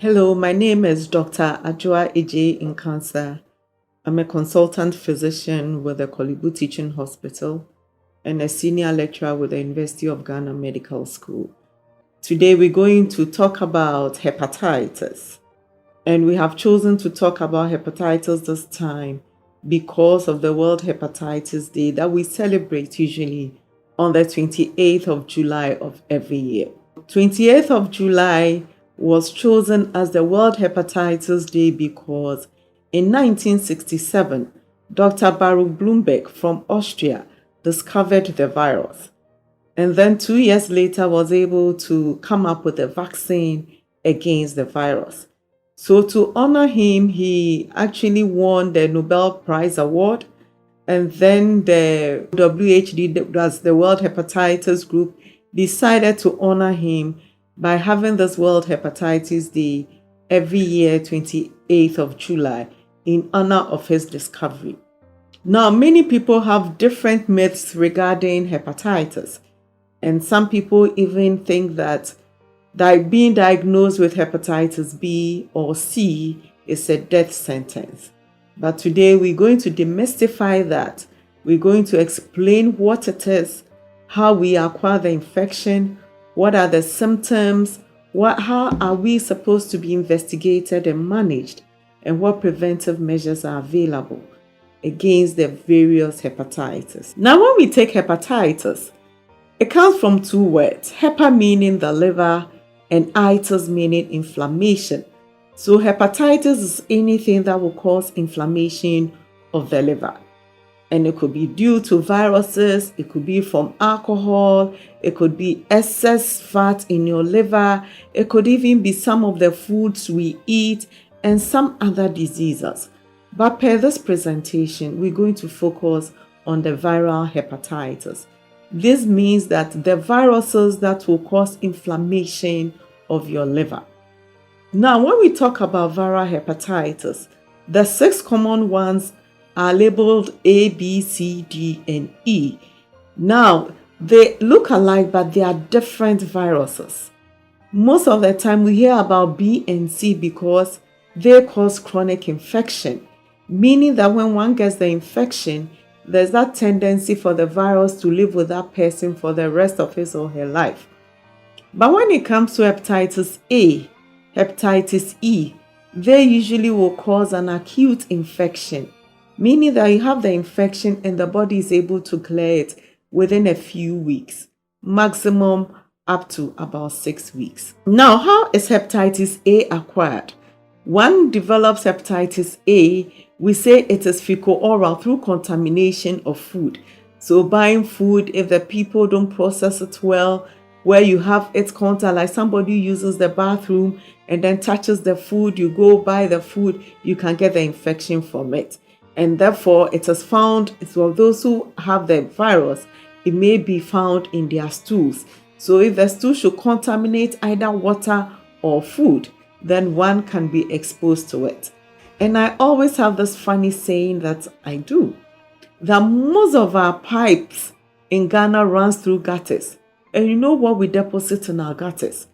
Hello, my name is Dr. Adwoa Agyei-Nkansah. I'm a consultant physician with the Korle Bu Teaching Hospital and a senior lecturer with the University of Ghana Medical School. Today we're going to talk about hepatitis. And we have chosen to talk about hepatitis this time because of the World Hepatitis Day that we celebrate usually on the 28th of July of every year. 28th of July was chosen as the World Hepatitis Day because in 1967, Dr. Baruch Blumberg from Austria discovered the virus. And then 2 years later was able to come up with a vaccine against the virus. So to honor him, he actually won the Nobel Prize Award. And then the WHO, that's the World Hepatitis Group, decided to honor him by having this World Hepatitis Day every year, 28th of July, in honor of his discovery. Now, many people have different myths regarding hepatitis, and some people even think that being diagnosed with hepatitis B or C is a death sentence. But today we're going to demystify that. We're going to explain what it is, how we acquire the infection, what are the symptoms, how are we supposed to be investigated and managed, and what preventive measures are available against the various hepatitis. Now, when we take hepatitis, it comes from two words, hepa meaning the liver and itis meaning inflammation. So hepatitis is anything that will cause inflammation of the liver. And it could be due to viruses, it could be from alcohol, it could be excess fat in your liver, it could even be some of the foods we eat and some other diseases. But per this presentation, we're going to focus on the viral hepatitis. This means that the viruses that will cause inflammation of your liver. Now, when we talk about viral hepatitis, the 6 common ones are labeled A, B, C, D, and E. Now, they look alike, but they are different viruses. Most of the time, we hear about B and C because they cause chronic infection, meaning that when one gets the infection, there's that tendency for the virus to live with that person for the rest of his or her life. But when it comes to hepatitis A, hepatitis E, they usually will cause an acute infection, meaning that you have the infection and the body is able to clear it within a few weeks, maximum up to about 6 weeks. Now, how is hepatitis A acquired? One develops hepatitis A, we say it is fecal-oral through contamination of food. So buying food, if the people don't process it well, where you have its contact, like somebody uses the bathroom and then touches the food, you go buy the food, you can get the infection from it. And therefore, it is found, for those who have the virus, it may be found in their stools. So if the stool should contaminate either water or food, then one can be exposed to it. And I always have this funny saying that I do, that most of our pipes in Ghana runs through gutters. And you know what we deposit in our gutters?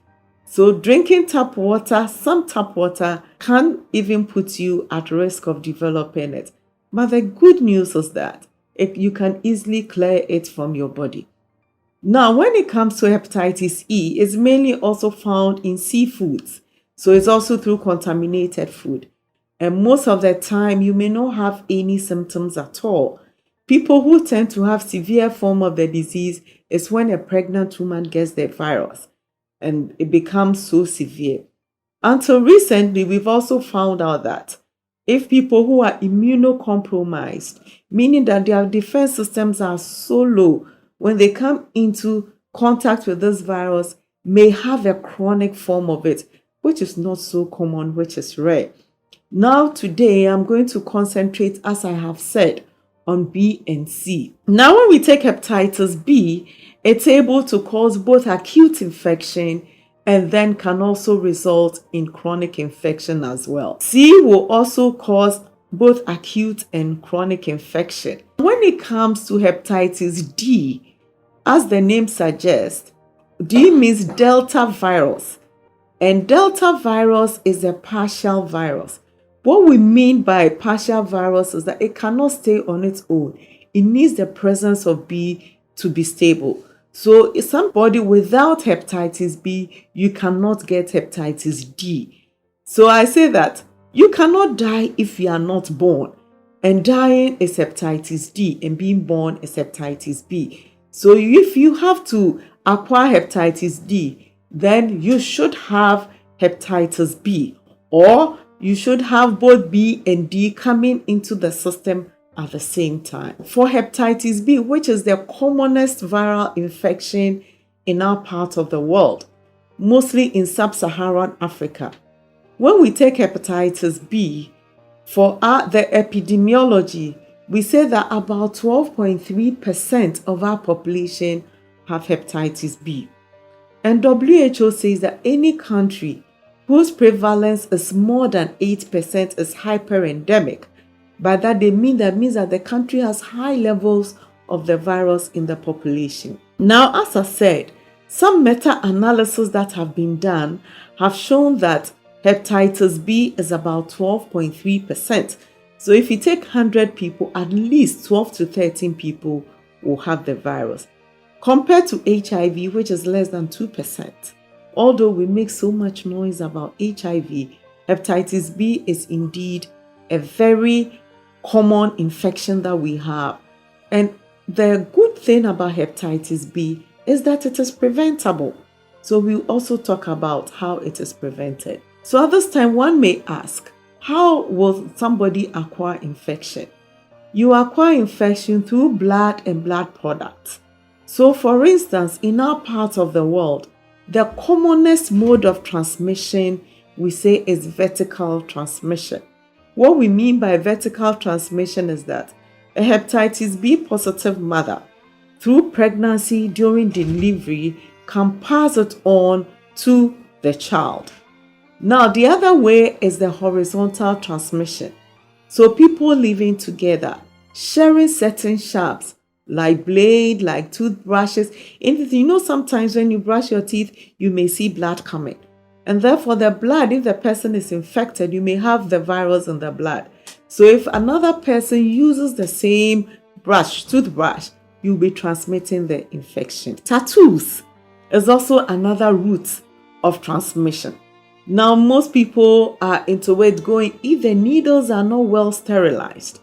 So drinking tap water, some tap water can even put you at risk of developing it. But the good news is that you can easily clear it from your body. Now, when it comes to hepatitis E, it's mainly also found in seafoods. So it's also through contaminated food. And most of the time, you may not have any symptoms at all. People who tend to have severe form of the disease is when a pregnant woman gets the virus and it becomes so severe. Until recently, we've also found out that if people who are immunocompromised, meaning that their defense systems are so low, when they come into contact with this virus, may have a chronic form of it, which is not so common, which is rare. Now, today, I'm going to concentrate, as I have said, on B and C. Now, when we take hepatitis B, it's able to cause both acute infection and then can also result in chronic infection as well. C will also cause both acute and chronic infection. When it comes to hepatitis D, as the name suggests, D means Delta virus. And Delta virus is a partial virus. What we mean by partial virus is that it cannot stay on its own. It needs the presence of B to be stable. So if somebody without hepatitis B, you cannot get hepatitis D. So I say that you cannot die if you are not born. And dying is hepatitis D and being born is hepatitis B. So if you have to acquire hepatitis D, then you should have hepatitis B, or you should have both B and D coming into the system at the same time. For hepatitis B, which is the commonest viral infection in our part of the world, mostly in sub-Saharan Africa, when we take hepatitis B, for the epidemiology, we say that about 12.3% of our population have hepatitis B. And WHO says that any country whose prevalence is more than 8% is hyperendemic. By that means that the country has high levels of the virus in the population. Now, as I said, some meta-analysis that have been done have shown that hepatitis B is about 12.3%. So if you take 100 people, at least 12 to 13 people will have the virus, compared to HIV, which is less than 2%. Although we make so much noise about HIV, hepatitis B is indeed a very common infection that we have. And the good thing about hepatitis B is that it is preventable. So we'll also talk about how it is prevented. So at this time, one may ask, how will somebody acquire infection? You acquire infection through blood and blood products. So for instance, in our part of the world, the commonest mode of transmission we say is vertical transmission. What we mean by vertical transmission is that a hepatitis B positive mother, through pregnancy during delivery, can pass it on to the child. Now, the other way is the horizontal transmission. So people living together, sharing certain sharps, like blade, like toothbrushes, anything. Sometimes when you brush your teeth, you may see blood coming. And therefore the blood, if the person is infected, you may have the virus in the blood. So if another person uses the same toothbrush, you'll be transmitting the infection. Tattoos is also another route of transmission. Now, most people are into it going, if the needles are not well sterilized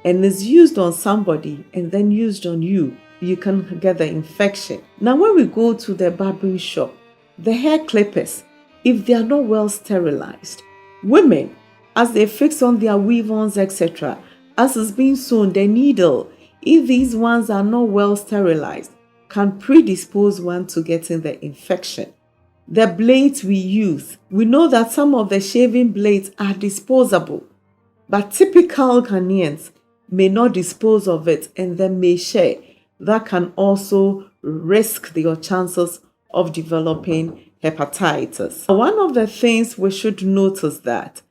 and is used on somebody and then used on you, you can get the infection. Now, when we go to the barbering shop, the hair clippers, if they are not well sterilized, women, as they fix on their weave-ons, etc., as is being sewn, the needle, if these ones are not well sterilized, can predispose one to getting the infection. The blades we use, we know that some of the shaving blades are disposable, but typical Ghanaians may not dispose of it and then may share. That can also risk your chances of developing hepatitis. One of the things we should notice that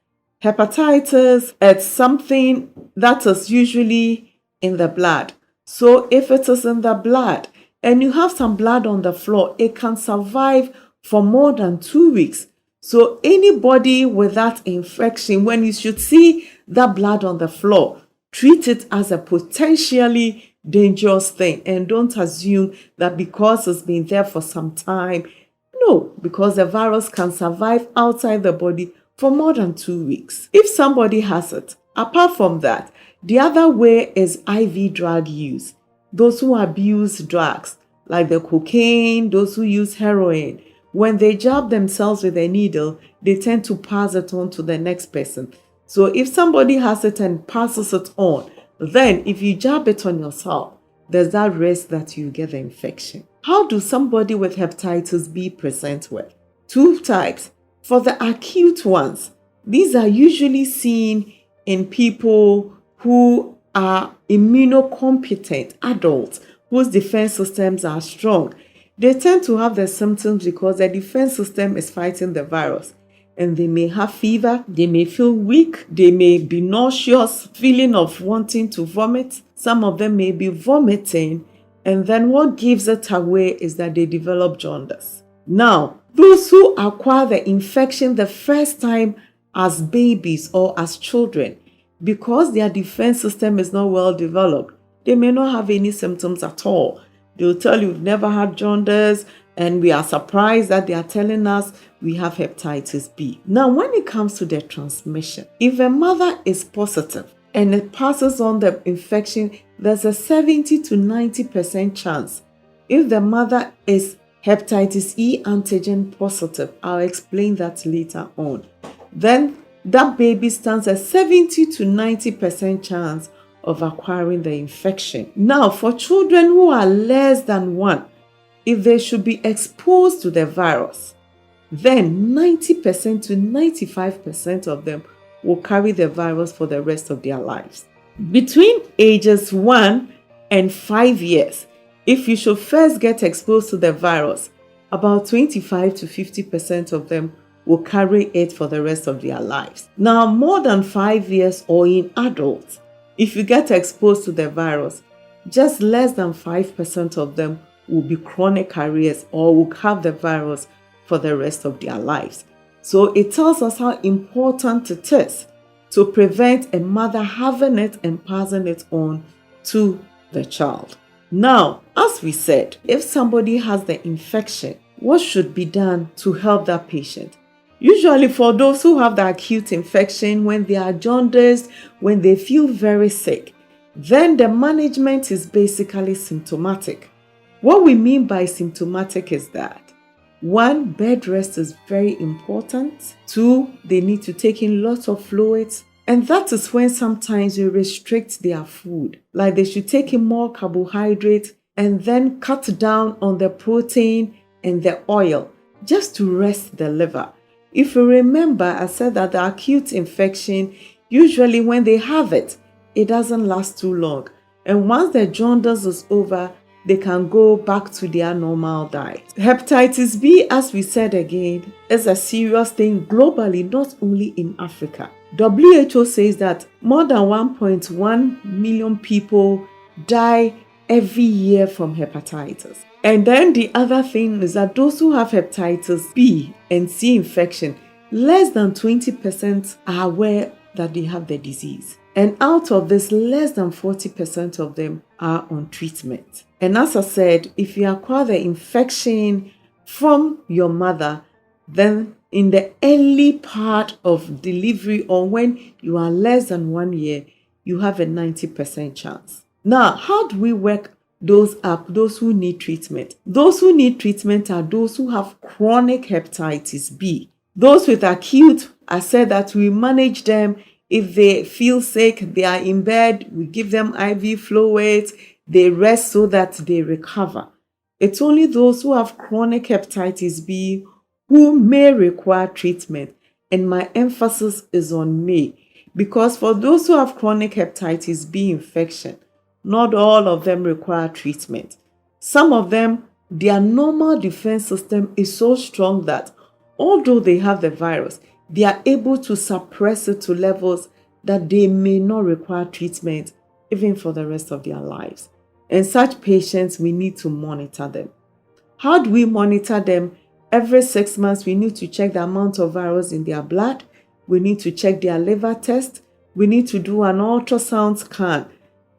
hepatitis is something that is usually in the blood. So if it is in the blood and you have some blood on the floor, it can survive for more than 2 weeks. So anybody with that infection, when you should see that blood on the floor, treat it as a potentially dangerous thing and don't assume that because it's been there for some time. No, because the virus can survive outside the body for more than 2 weeks. If somebody has it, apart from that, the other way is IV drug use. Those who abuse drugs like the cocaine, those who use heroin, when they jab themselves with a needle, they tend to pass it on to the next person. So if somebody has it and passes it on, then if you jab it on yourself, there's that risk that you get the infection. How do somebody with hepatitis B present with? 2 types. For the acute ones, these are usually seen in people who are immunocompetent adults whose defense systems are strong. They tend to have the symptoms because their defense system is fighting the virus. And they may have fever, they may feel weak, they may be nauseous, feeling of wanting to vomit. Some of them may be vomiting. And then what gives it away is that they develop jaundice. Now, Those who acquire the infection the first time as babies or as children, because their defense system is not well developed, they may not have any symptoms at all. They'll tell you we've never had jaundice, and we are surprised that they are telling us we have hepatitis B. Now, when it comes to the transmission, if a mother is positive and it passes on the infection, there's a 70 to 90% chance. If the mother is hepatitis E antigen positive, I'll explain that later on, then that baby stands a 70 to 90% chance of acquiring the infection. Now, for children who are less than 1, if they should be exposed to the virus, then 90% to 95% of them will carry the virus for the rest of their lives. Between ages 1 and 5 years, if you should first get exposed to the virus, about 25 to 50% of them will carry it for the rest of their lives. Now, more than 5 years or in adults, if you get exposed to the virus, just less than 5% of them will be chronic carriers or will have the virus for the rest of their lives. So it tells us how important it is to prevent a mother having it and passing it on to the child. Now, as we said, if somebody has the infection, what should be done to help that patient? Usually for those who have the acute infection, when they are jaundiced, when they feel very sick, then the management is basically symptomatic. What we mean by symptomatic is that 1, bed rest is very important. 2, they need to take in lots of fluids. And that is when sometimes we restrict their food. Like they should take in more carbohydrate and then cut down on the protein and the oil just to rest the liver. If you remember, I said that the acute infection, usually when they have it, it doesn't last too long. And once the jaundice is over, they can go back to their normal diet. Hepatitis B, as we said again, is a serious thing globally, not only in Africa. WHO says that more than 1.1 million people die every year from hepatitis. And then the other thing is that those who have hepatitis B and C infection, less than 20% are aware that they have the disease. And out of this, less than 40% of them are on treatment. And as I said, if you acquire the infection from your mother, then in the early part of delivery or when you are less than 1 year, you have a 90% chance. Now, how do we work those up, those who need treatment? Those who need treatment are those who have chronic hepatitis B. Those with acute, I said that we manage them. If they feel sick, they are in bed, we give them IV fluids, they rest so that they recover. It's only those who have chronic hepatitis B who may require treatment. And my emphasis is on may, because for those who have chronic hepatitis B infection, not all of them require treatment. Some of them, their normal defense system is so strong that although they have the virus, they are able to suppress it to levels that they may not require treatment even for the rest of their lives. And such patients, we need to monitor them. How do we monitor them? Every 6 months, we need to check the amount of virus in their blood. We need to check their liver test. We need to do an ultrasound scan,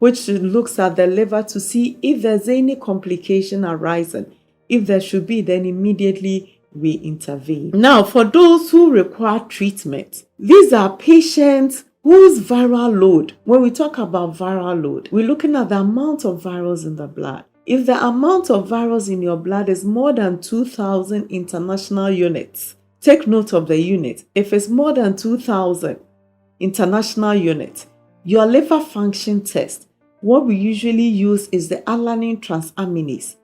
which looks at the liver to see if there's any complication arising. If there should be, then immediately we intervene. Now, for those who require treatment, these are patients whose viral load, when we talk about viral load, we're looking at the amount of virus in the blood. If the amount of virus in your blood is more than 2,000 international units, take note of the unit. If it's more than 2,000 international units, your liver function test, what we usually use is the alanine transaminase,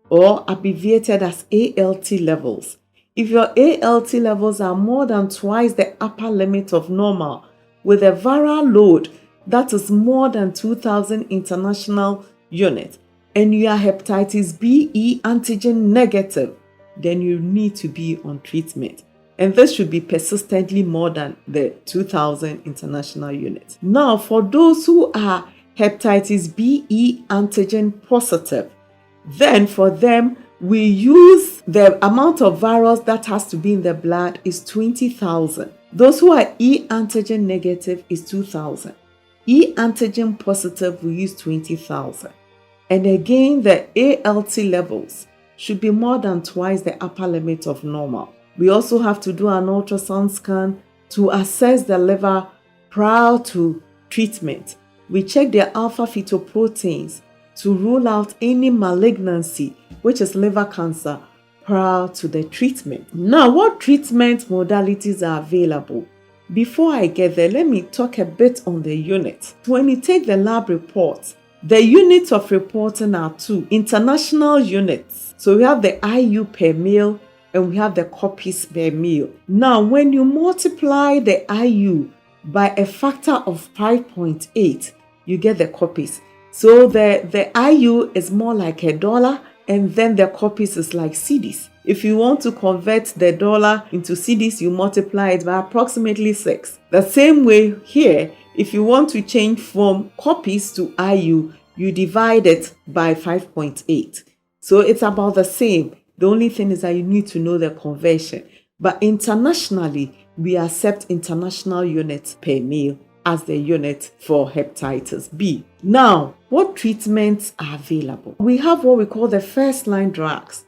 or abbreviated as ALT levels. If your ALT levels are more than twice the upper limit of normal, with a viral load that is more than 2,000 international units, and you are hepatitis B antigen negative, then you need to be on treatment. And this should be persistently more than the 2,000 international units. Now, for those who are hepatitis B antigen positive, then for them, we use the amount of virus that has to be in the blood is 20,000. Those who are E antigen negative is 2,000. E antigen positive, we use 20,000. And again, the ALT levels should be more than twice the upper limit of normal. We also have to do an ultrasound scan to assess the liver prior to treatment. We check their alpha fetoproteins to rule out any malignancy, which is liver cancer, prior to the treatment. Now, what treatment modalities are available? Before I get there, let me talk a bit on the unit. When you take the lab reports, the units of reporting are two international units. So we have the IU per mil and we have the copies per mil. Now, when you multiply the IU by a factor of 5.8, you get the copies. So the IU is more like $1, and then the copies is like cedis. If you want to convert the dollar into cedis, you multiply it by approximately 6. The same way here, if you want to change from copies to IU, you divide it by 5.8. So it's about the same. The only thing is that you need to know the conversion. But internationally, we accept international units per mil as the unit for hepatitis B. Now, what treatments are available? We have what we call the first-line drugs.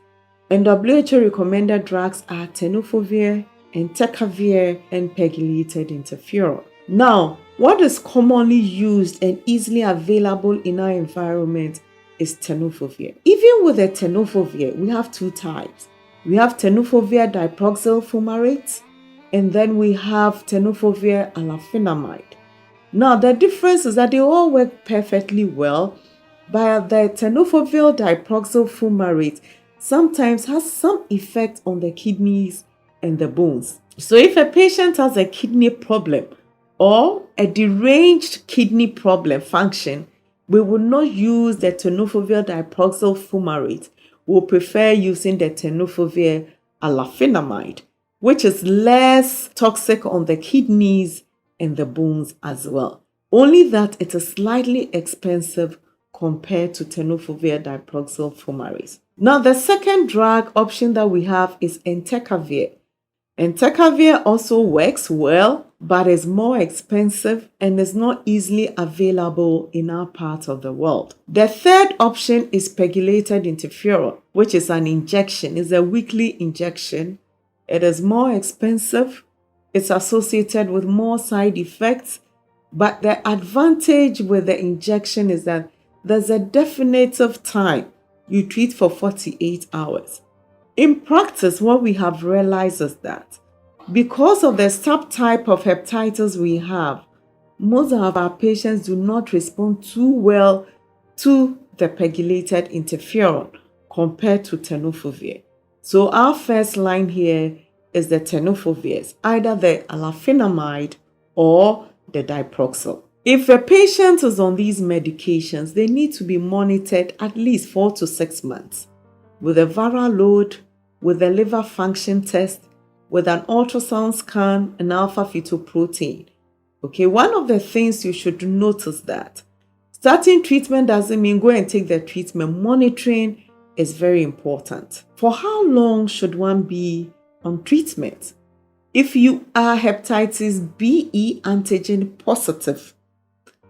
And WHO recommended drugs are tenofovir, entecavir, and pegylated interferon. Now, what is commonly used and easily available in our environment is tenofovir. Even with the tenofovir, we have two types. We have tenofovir diproxyl fumarate, and then we have tenofovir alafenamide. Now, the difference is that they all work perfectly well, but the tenofovir diproxyl fumarate sometimes has some effect on the kidneys and the bones. So if a patient has a kidney problem or a deranged kidney problem function, we will not use the tenofovir diproxyl fumarate. We'll prefer using the tenofovir alafenamide, which is less toxic on the kidneys and the bones as well. Only that it is slightly expensive compared to tenofovir diproxyl fumarate. Now, the second drug option that we have is entecavir. Entecavir also works well, but is more expensive and is not easily available in our part of the world. The third option is pegylated interferon, which is an injection. It's a weekly injection. It is more expensive. It's associated with more side effects, but the advantage with the injection is that there's a definitive time. You treat for 48 hours. In practice, what we have realized is that because of the subtype of hepatitis we have, most of our patients do not respond too well to the pegylated interferon compared to tenofovir. So our first line here is the tenofovir, either the alafenamide or the diproxyl. If a patient is on these medications, they need to be monitored at least 4 to 6 months with a viral load, with a liver function test, with an ultrasound scan, and alpha fetoprotein. Okay, one of the things you should notice that starting treatment doesn't mean go and take the treatment. Monitoring is very important. For how long should one be on treatment? If you are hepatitis B antigen positive,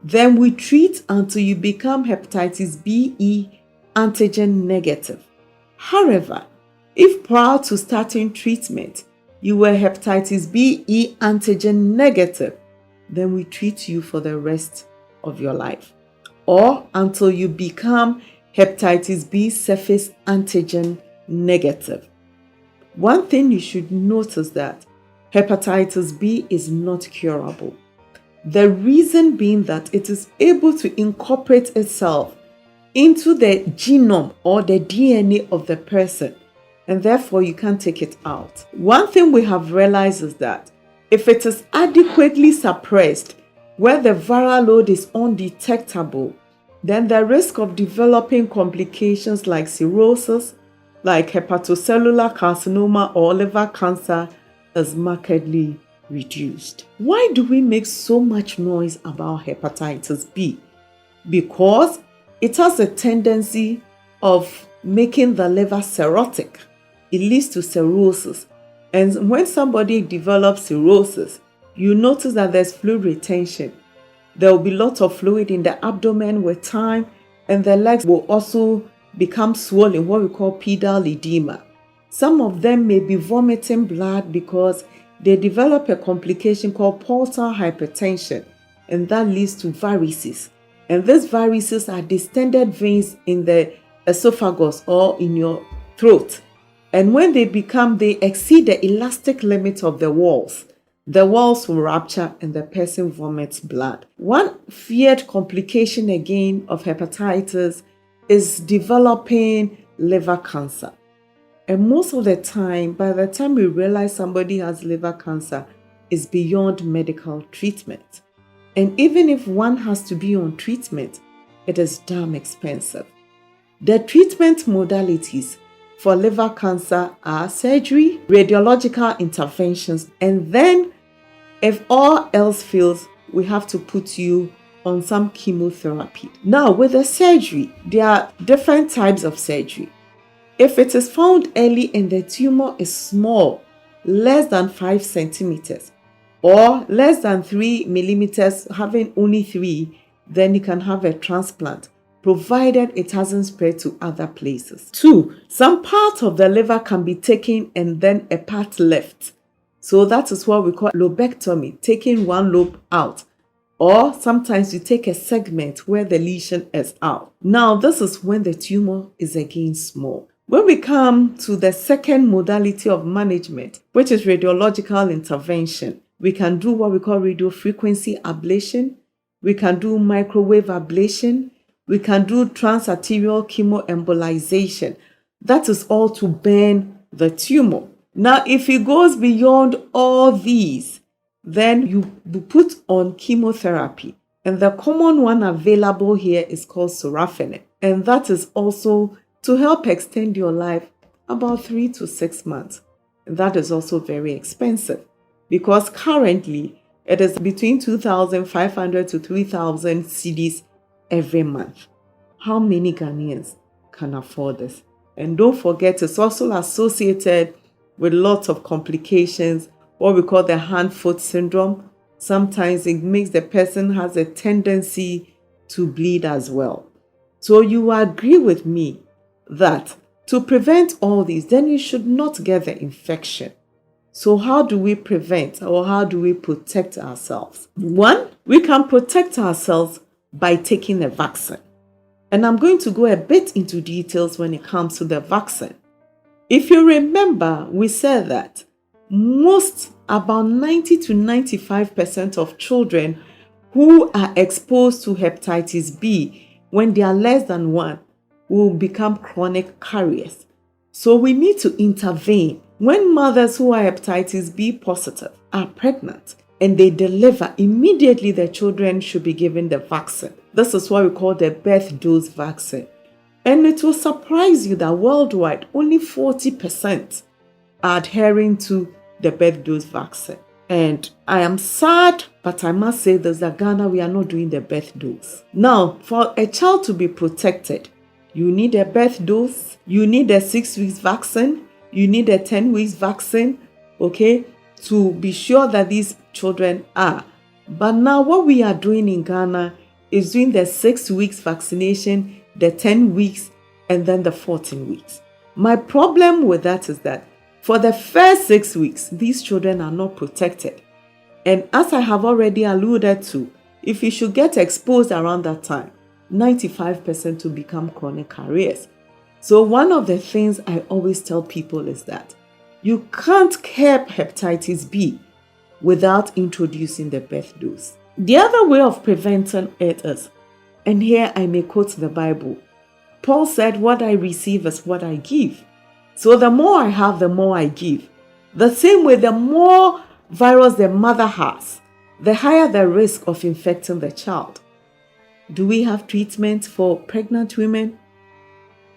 then we treat until you become hepatitis B antigen negative. However, if prior to starting treatment, you were hepatitis B antigen negative, then we treat you for the rest of your life, or until you become hepatitis B surface antigen negative. One thing you should notice that hepatitis B is not curable. The reason being that it is able to incorporate itself into the genome or the DNA of the person, and therefore you can't take it out. One thing we have realized is that if it is adequately suppressed, where the viral load is undetectable, then the risk of developing complications like cirrhosis, like hepatocellular carcinoma or liver cancer is markedly reduced. Why do we make so much noise about hepatitis B? Because it has a tendency of making the liver cirrhotic. It leads to cirrhosis. And when somebody develops cirrhosis, you notice that there's fluid retention. There will be lots of fluid in the abdomen with time, and the legs will also become swollen, what we call pedal edema. Some of them may be vomiting blood because they develop a complication called portal hypertension, and that leads to varices. And these varices are distended veins in the esophagus or in your throat. And when they exceed the elastic limit of the walls will rupture and the person vomits blood. One feared complication again of hepatitis is developing liver cancer. And most of the time, by the time we realize somebody has liver cancer, it's beyond medical treatment. And even if one has to be on treatment, it is damn expensive. The treatment modalities for liver cancer are surgery, radiological interventions, and then if all else fails, we have to put you on some chemotherapy. Now, with the surgery, there are different types of surgery. If it is found early and the tumor is small, less than 5 centimeters, or less than 3 millimeters, having only 3, then you can have a transplant, provided it hasn't spread to other places. 2, some part of the liver can be taken and then a part left. So that is what we call lobectomy, taking one lobe out. Or sometimes you take a segment where the lesion is out. Now, this is when the tumor is again small. When we come to the second modality of management, which is radiological intervention, we can do what we call radiofrequency ablation. We can do microwave ablation. We can do transarterial chemoembolization. That is all to burn the tumor. Now, if it goes beyond all these, then you put on chemotherapy. And the common one available here is called sorafenib. And that is also to help extend your life about 3 to 6 months. And that is also very expensive because currently it is between 2,500 to 3,000 cedis every month. How many Ghanaians can afford this? And don't forget, it's also associated with lots of complications, what we call the hand-foot syndrome. Sometimes it makes the person has a tendency to bleed as well. So you agree with me that to prevent all these, then you should not get the infection. So how do we prevent or how do we protect ourselves? 1, we can protect ourselves by taking a vaccine. And I'm going to go a bit into details when it comes to the vaccine. If you remember, we said that about 90 to 95% of children who are exposed to hepatitis B when they are less than 1 will become chronic carriers. So we need to intervene. When mothers who are hepatitis B positive are pregnant and they deliver, immediately their children should be given the vaccine. This is what we call the birth dose vaccine. And it will surprise you that worldwide, only 40% are adhering to the birth dose vaccine. And I am sad, but I must say this, that Ghana, we are not doing the birth dose. Now, for a child to be protected, you need a birth dose, you need a 6 weeks vaccine, you need a 10 weeks vaccine, okay, to be sure that these children are. But now what we are doing in Ghana is doing the 6 weeks vaccination, the 10 weeks, and then the 14 weeks. My problem with that is that for the first 6 weeks, these children are not protected. And as I have already alluded to, if you should get exposed around that time, 95% to become chronic carriers. So one of the things I always tell people is that you can't curb hepatitis B without introducing the birth dose. The other way of preventing it is, and here I may quote the Bible, Paul said, "What I receive is what I give." So the more I have, the more I give. The same way, the more virus the mother has, the higher the risk of infecting the child. Do we have treatment for pregnant women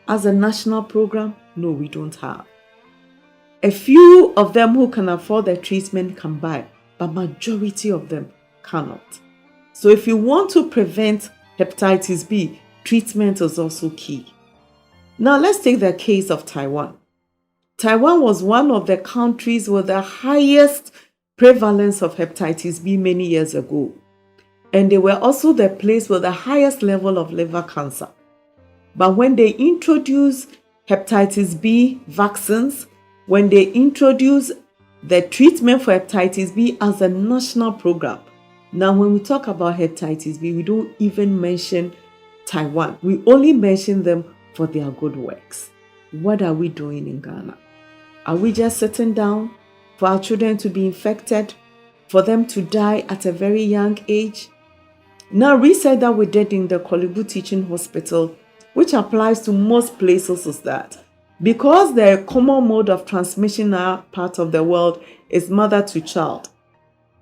as a national program? No, we don't have. A few of them who can afford the treatment can buy, but majority of them cannot. So if you want to prevent hepatitis B, treatment is also key. Now let's take the case of Taiwan. Taiwan was one of the countries with the highest prevalence of hepatitis B many years ago. And they were also the place with the highest level of liver cancer. But when they introduced hepatitis B vaccines, when they introduced the treatment for hepatitis B as a national program, now when we talk about hepatitis B, we don't even mention Taiwan. We only mention them for their good works. What are we doing in Ghana? Are we just sitting down for our children to be infected, for them to die at a very young age? Now, research that we did in the Korle Bu Teaching Hospital, which applies to most places, is that because the common mode of transmission in our part of the world is mother to child,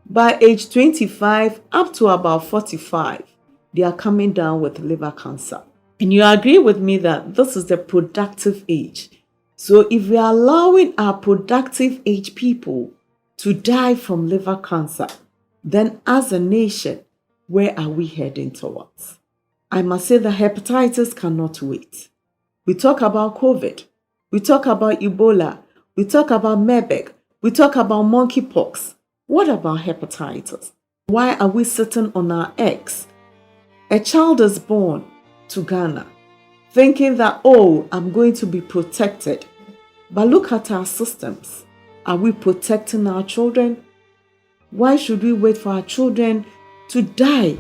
by age 25 up to about 45, they are coming down with liver cancer. And you agree with me that this is the productive age. So if we are allowing our productive age people to die from liver cancer, then as a nation, where are we heading towards? I must say that hepatitis cannot wait. We talk about COVID, we talk about Ebola, we talk about Marburg, we talk about monkeypox. What about hepatitis? Why are we sitting on our eggs? A child is born to Ghana thinking that, oh, I'm going to be protected. But look at our systems. Are we protecting our children? Why should we wait for our children to die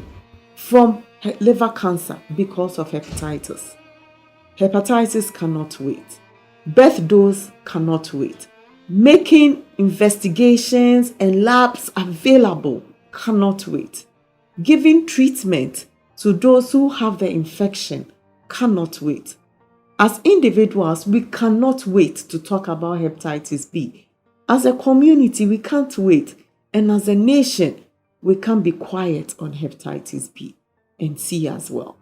from liver cancer because of hepatitis? Hepatitis cannot wait. Birth dose cannot wait. Making investigations and labs available cannot wait. Giving treatment to those who have the infection cannot wait. As individuals, we cannot wait to talk about hepatitis B. As a community, we can't wait. And as a nation, we can't be quiet on hepatitis B and C as well.